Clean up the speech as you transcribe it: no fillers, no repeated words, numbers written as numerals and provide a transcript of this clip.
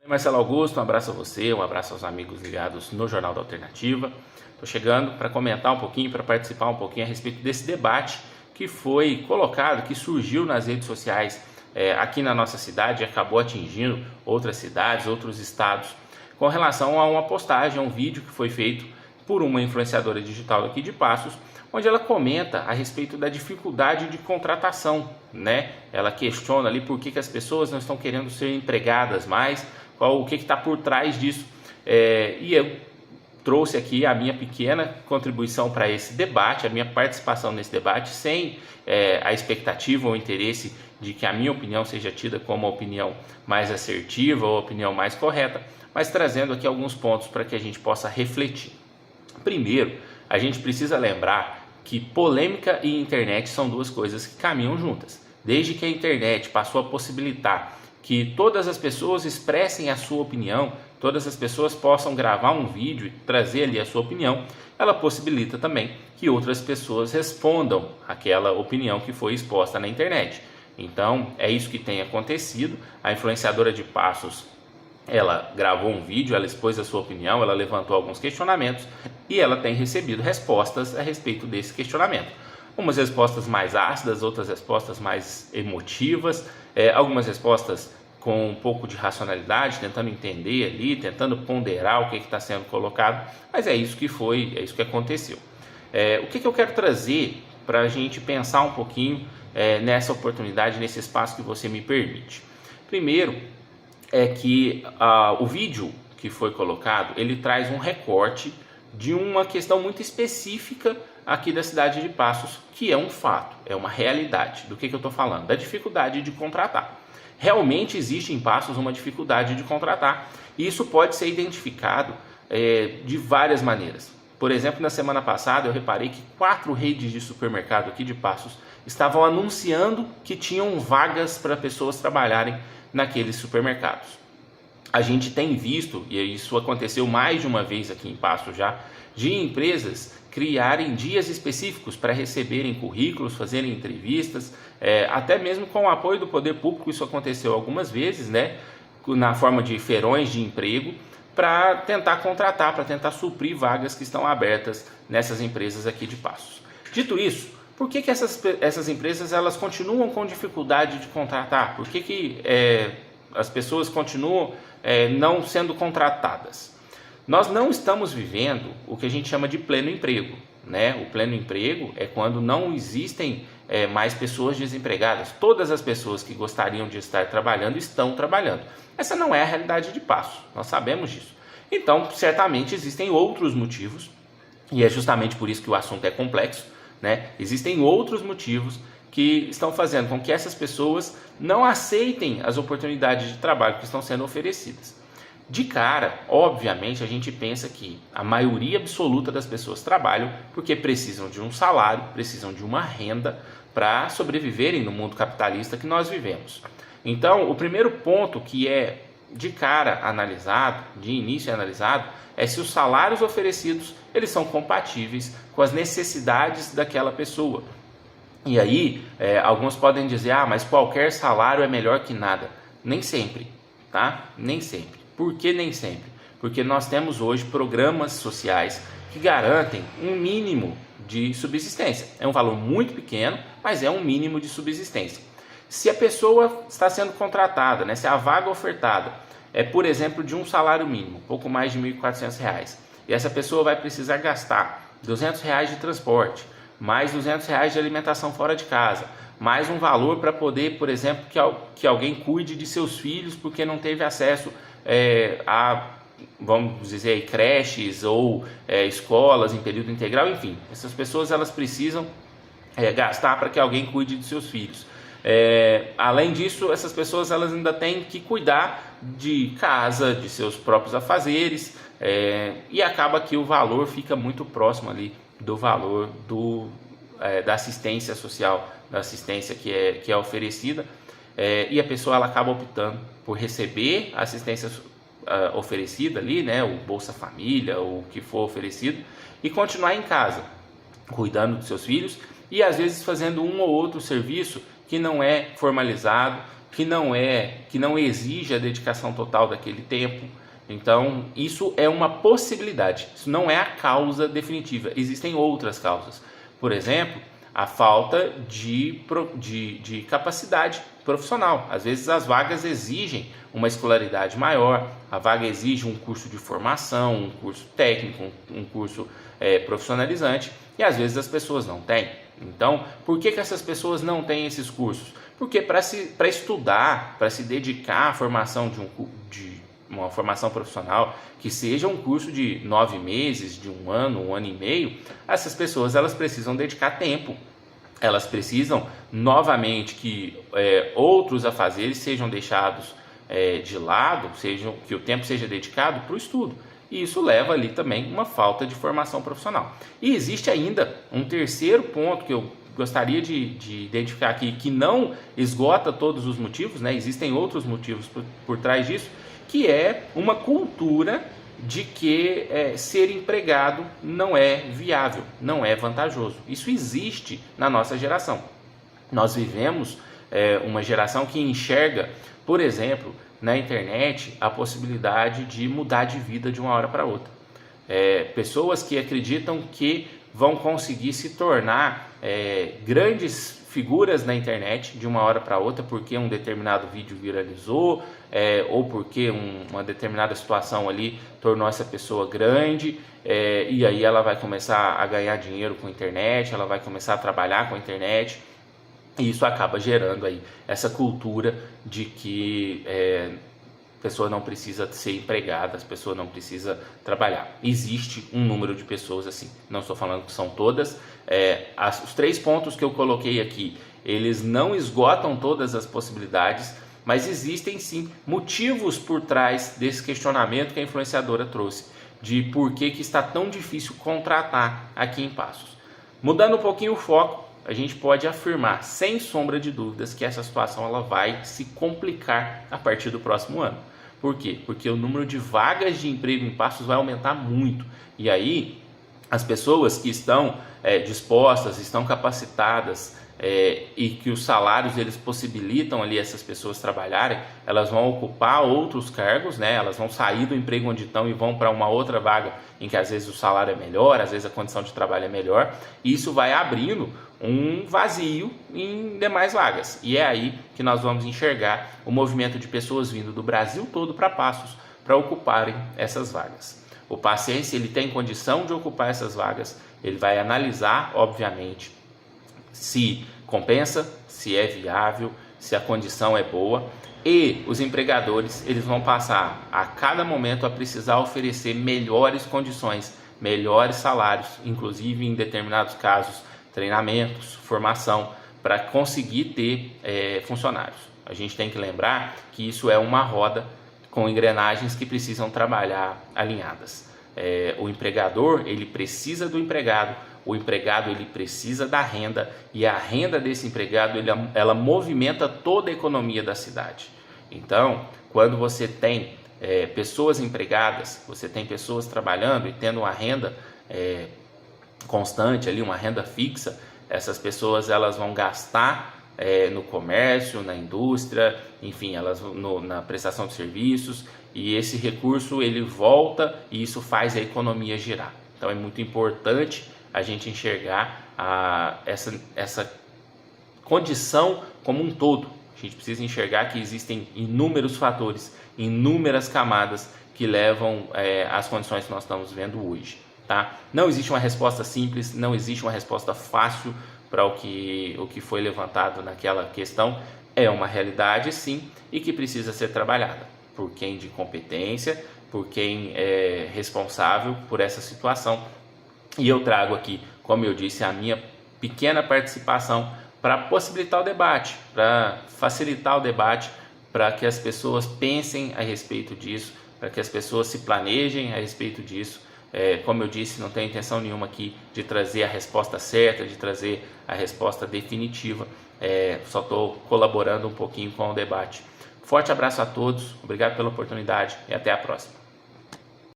Marcelo Augusto, um abraço a você, um abraço aos amigos ligados no Jornal da Alternativa. Estou chegando para comentar um pouquinho, para participar um pouquinho a respeito desse debate que foi colocado, que surgiu nas redes sociais aqui na nossa cidade e acabou atingindo outras cidades, outros estados, com relação a uma postagem, a um vídeo que foi feito por uma influenciadora digital aqui de Passos, onde ela comenta a respeito da dificuldade de contratação, né? Ela questiona ali por que as pessoas não estão querendo ser empregadas mais, o que está por trás disso. E eu trouxe aqui a minha pequena contribuição para esse debate, a minha participação nesse debate, sem a expectativa ou interesse de que a minha opinião seja tida como a opinião mais assertiva ou a opinião mais correta, mas trazendo aqui alguns pontos para que a gente possa refletir. Primeiro, a gente precisa lembrar que polêmica e internet são duas coisas que caminham juntas. Desde que a internet passou a possibilitar que todas as pessoas expressem a sua opinião, todas as pessoas possam gravar um vídeo e trazer ali a sua opinião, ela possibilita também que outras pessoas respondam aquela opinião que foi exposta na internet. Então, é isso que tem acontecido. A influenciadora de Passos, ela gravou um vídeo, ela expôs a sua opinião, ela levantou alguns questionamentos e ela tem recebido respostas a respeito desse questionamento. Umas respostas mais ácidas, outras respostas mais emotivas, algumas respostas com um pouco de racionalidade, tentando entender ali, tentando ponderar o que está sendo colocado, mas é isso que aconteceu. O que eu quero trazer para a gente pensar um pouquinho nessa oportunidade, nesse espaço que você me permite? Primeiro, é que o vídeo que foi colocado, ele traz um recorte de uma questão muito específica aqui da cidade de Passos, que é um fato, é uma realidade. Do que eu estou falando? Da dificuldade de contratar. Realmente existe em Passos uma dificuldade de contratar, e isso pode ser identificado de várias maneiras. Por exemplo, na semana passada eu reparei que 4 redes de supermercado aqui de Passos estavam anunciando que tinham vagas para pessoas trabalharem naqueles supermercados. A gente tem visto, e isso aconteceu mais de uma vez aqui em Passos já, de empresas criarem dias específicos para receberem currículos, fazerem entrevistas, até mesmo com o apoio do poder público. Isso aconteceu algumas vezes, né, na forma de feirões de emprego, para tentar contratar, para tentar suprir vagas que estão abertas nessas empresas aqui de Passos. Dito isso, por que essas empresas elas continuam com dificuldade de contratar? Por que as pessoas continuam não sendo contratadas? Nós não estamos vivendo o que a gente chama de pleno emprego, né? O pleno emprego é quando não existem mais pessoas desempregadas. Todas as pessoas que gostariam de estar trabalhando estão trabalhando. Essa não é a realidade de Passos, nós sabemos disso. Então, certamente existem outros motivos, e é justamente por isso que o assunto é complexo, né? Existem outros motivos que estão fazendo com que essas pessoas não aceitem as oportunidades de trabalho que estão sendo oferecidas. De cara, obviamente, a gente pensa que a maioria absoluta das pessoas trabalham porque precisam de um salário, precisam de uma renda para sobreviverem no mundo capitalista que nós vivemos. Então, o primeiro ponto que é de cara analisado, de início analisado, é se os salários oferecidos eles são compatíveis com as necessidades daquela pessoa. E aí, alguns podem dizer, mas qualquer salário é melhor que nada. Nem sempre, tá? Nem sempre. Por que nem sempre? Porque nós temos hoje programas sociais que garantem um mínimo de subsistência. É um valor muito pequeno, mas é um mínimo de subsistência. Se a pessoa está sendo contratada, né, se a vaga ofertada é, por exemplo, de um salário mínimo, pouco mais de R$ 1.400, e essa pessoa vai precisar gastar R$ 200 de transporte, mais R$ 200 de alimentação fora de casa, mais um valor para poder, por exemplo, que alguém cuide de seus filhos porque não teve acesso a, vamos dizer, creches ou escolas em período integral, enfim, essas pessoas elas precisam gastar para que alguém cuide de seus filhos. Além disso, essas pessoas elas ainda têm que cuidar de casa, de seus próprios afazeres, e acaba que o valor fica muito próximo ali do valor da assistência social, da assistência que é oferecida, e a pessoa ela acaba optando por receber a assistência oferecida ali, né, o Bolsa Família, ou o que for oferecido, e continuar em casa, cuidando dos seus filhos, e às vezes fazendo um ou outro serviço que não é formalizado, que não exige a dedicação total daquele tempo. Então, isso é uma possibilidade, isso não é a causa definitiva, existem outras causas. Por exemplo, a falta de capacidade profissional. Às vezes as vagas exigem uma escolaridade maior, a vaga exige um curso de formação, um curso técnico, um curso profissionalizante, e às vezes as pessoas não têm. Então, por que essas pessoas não têm esses cursos? Porque para estudar, para se dedicar à formação de uma formação profissional, que seja um curso de 9 meses, de um ano e meio, essas pessoas elas precisam dedicar tempo. Elas precisam novamente que outros afazeres sejam deixados de lado, que o tempo seja dedicado para o estudo. E isso leva ali também uma falta de formação profissional. E existe ainda um terceiro ponto que eu gostaria de identificar aqui, que não esgota todos os motivos, né? Existem outros motivos por trás disso, que é uma cultura de que ser empregado não é viável, não é vantajoso. Isso existe na nossa geração. Nós vivemos uma geração que enxerga, por exemplo, na internet, a possibilidade de mudar de vida de uma hora para outra. Pessoas que acreditam que vão conseguir se tornar grandes figuras na internet de uma hora para outra porque um determinado vídeo viralizou ou porque uma determinada situação ali tornou essa pessoa grande, e aí ela vai começar a ganhar dinheiro com a internet, ela vai começar a trabalhar com a internet, e isso acaba gerando aí essa cultura de que a pessoa não precisa ser empregada, a pessoa não precisa trabalhar. Existe um número de pessoas assim, não estou falando que são todas. Os 3 pontos que eu coloquei aqui, eles não esgotam todas as possibilidades, mas existem sim motivos por trás desse questionamento que a influenciadora trouxe, de por que está tão difícil contratar aqui em Passos. Mudando um pouquinho o foco, a gente pode afirmar, sem sombra de dúvidas, que essa situação ela vai se complicar a partir do próximo ano. Por quê? Porque o número de vagas de emprego em Passos vai aumentar muito. E aí, as pessoas que estão dispostas, estão capacitadas e que os salários eles possibilitam ali essas pessoas trabalharem, elas vão ocupar outros cargos, né? Elas vão sair do emprego onde estão e vão para uma outra vaga em que às vezes o salário é melhor, às vezes a condição de trabalho é melhor, e isso vai abrindo um vazio em demais vagas. E é aí que nós vamos enxergar o movimento de pessoas vindo do Brasil todo para Passos para ocuparem essas vagas. O paciente ele tem condição de ocupar essas vagas, ele vai analisar, obviamente, se compensa, se é viável, se a condição é boa, e os empregadores eles vão passar a cada momento a precisar oferecer melhores condições, melhores salários, inclusive em determinados casos treinamentos, formação, para conseguir ter funcionários. A gente tem que lembrar que isso é uma roda com engrenagens que precisam trabalhar alinhadas. O empregador ele precisa do empregado, o empregado ele precisa da renda, e a renda desse empregado ela movimenta toda a economia da cidade. Então, quando você tem pessoas empregadas, você tem pessoas trabalhando e tendo uma renda constante ali, uma renda fixa, essas pessoas elas vão gastar no comércio, na indústria, enfim, elas na prestação de serviços, e esse recurso ele volta e isso faz a economia girar. Então é muito importante a gente enxergar essa condição como um todo. A gente precisa enxergar que existem inúmeros fatores, inúmeras camadas que levam às condições que nós estamos vendo hoje. Tá? Não existe uma resposta simples, não existe uma resposta fácil para o que foi levantado naquela questão. É uma realidade sim e que precisa ser trabalhada por quem de competência, por quem é responsável por essa situação. E eu trago aqui, como eu disse, a minha pequena participação para possibilitar o debate, para facilitar o debate, para que as pessoas pensem a respeito disso, para que as pessoas se planejem a respeito disso. Como eu disse, não tenho intenção nenhuma aqui de trazer a resposta certa, de trazer a resposta definitiva, só estou colaborando um pouquinho com o debate. Forte abraço a todos, obrigado pela oportunidade e até a próxima.